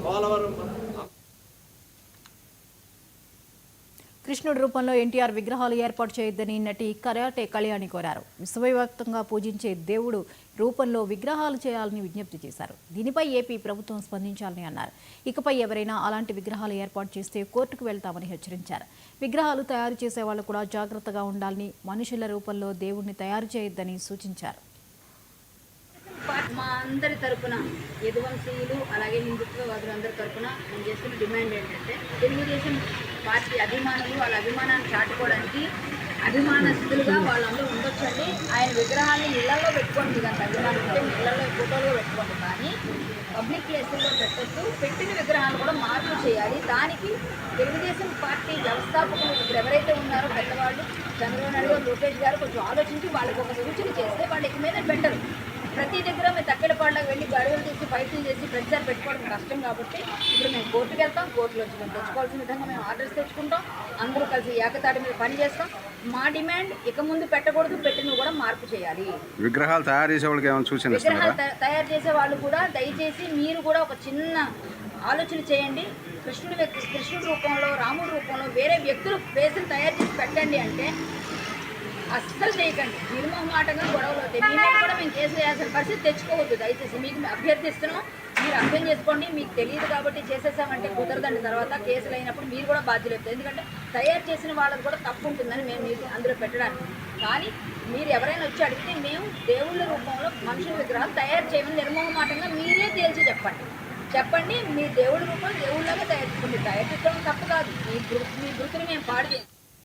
పోలవరం కృష్ణుడి రూపంలో ఎన్టీఆర్ విగ్రహాలు ఏర్పాటు చేయొద్దని నటి కరాటే కళ్యాణి కోరారు. విశ్వవ్యాప్తంగా పూజించే దేవుడు రూపంలో విగ్రహాలు చేయాలని విజ్ఞప్తి చేశారు. దీనిపై ఏపీ ప్రభుత్వం స్పందించాలని అన్నారు. ఇకపై ఎవరైనా అలాంటి విగ్రహాలు ఏర్పాటు చేస్తే కోర్టుకు వెళ్తామని హెచ్చరించారు. విగ్రహాలు తయారు చేసే వాళ్ళు కూడా జాగ్రత్తగా ఉండాలని, మనుషుల రూపంలో దేవుడిని తయారు చేయొద్దని సూచించారు. మా అందరి తరపున యదువంశీయులు అలాగే హిందుత్వవాదులు అందరి తరపున నేను చేస్తున్న డిమాండ్ ఏంటంటే తెలుగుదేశం పార్టీ అభిమానులు వాళ్ళ అభిమానాన్ని చాటుకోవడానికి అభిమానస్తులుగా వాళ్ళందరూ ఉండొచ్చండి. ఆయన విగ్రహాన్ని ఇళ్లలో పెట్టుకోండి, దానికి అభిమానం ఉంటే ఇళ్లలో ఫోటోలుగా పెట్టుకోండి, కానీ పబ్లిక్ ప్లేసుల్లో పెట్టద్దు. పెట్టిన విగ్రహాలు కూడా మార్పు చేయాలి. దానికి తెలుగుదేశం పార్టీ వ్యవస్థాపకులు ఇప్పుడు ఎవరైతే ఉన్నారో పెద్దవాళ్ళు చంద్రబాబు నాయుడు గారు, లోకేష్ గారు కొంచెం ఆలోచించి వాళ్ళకి ఒక సూచన చేస్తే వాళ్ళు ఇక మీద పెట్టరు. ప్రతి దగ్గర మేము తక్కెలపాడులకు వెళ్ళి గడువులు తీసి ఫైట్లు చేసి ప్రతిసారి పెట్టుకోవడం కష్టం కాబట్టి ఇప్పుడు మేము కోర్టుకు వెళ్తాం. కోర్టులో వచ్చి మేము తెచ్చుకోవాల్సిన విధంగా మేము ఆర్డర్స్ తెచ్చుకుంటాం. అందరూ కలిసి ఏకతాటి మీద పని చేస్తాం. మా డిమాండ్ ఇక ముందు పెట్టకూడదు, పెట్టినవి కూడా మార్పు చేయాలి. విగ్రహాలు తయారు చేసే వాళ్ళకి ఏమైనా సూచన ఇస్తారా? విగ్రహాలు తయారు చేసే వాళ్ళు కూడా దయచేసి మీరు కూడా ఒక చిన్న ఆలోచన చేయండి. కృష్ణుడి రూపంలో, రాముడి రూపంలో వేరే వ్యక్తులు ఫేసులు తయారు చేసి పెట్టండి అంటే అస్సలు చేయకండి. నిర్మోహమాటంగా గొడవలు అవుతాయి. మీ మీద కూడా మేము కేసు వేయాల్సిన పరిస్థితి తెచ్చుకోవద్దు. దయచేసి మీకు అభ్యర్థిస్తున్నాం, మీరు అర్థం చేసుకోండి. మీకు తెలియదు కాబట్టి చేసేసామంటే కుదరదండి. తర్వాత కేసులు అయినప్పుడు మీరు కూడా బాధ్యులు అవుతారు. ఎందుకంటే తయారు చేసిన వాళ్ళకి కూడా తప్పు ఉంటుందని మేము మీకు అందులో పెట్టడానికి. కానీ మీరు ఎవరైనా వచ్చి అడిగితే మేము దేవుళ్ళ రూపంలో మనుషుల విగ్రహాలు తయారు చేయమని నిర్మోహమాటంగా మీరే తేల్చి చెప్పండి. మీ దేవుడి రూపంలో దేవుళ్ళగా తయారు చేసుకోండి. తయారు చేసుకోవడం తప్పు కాదు. మీ గుర్తుని మేము పాడు చేస్తాం.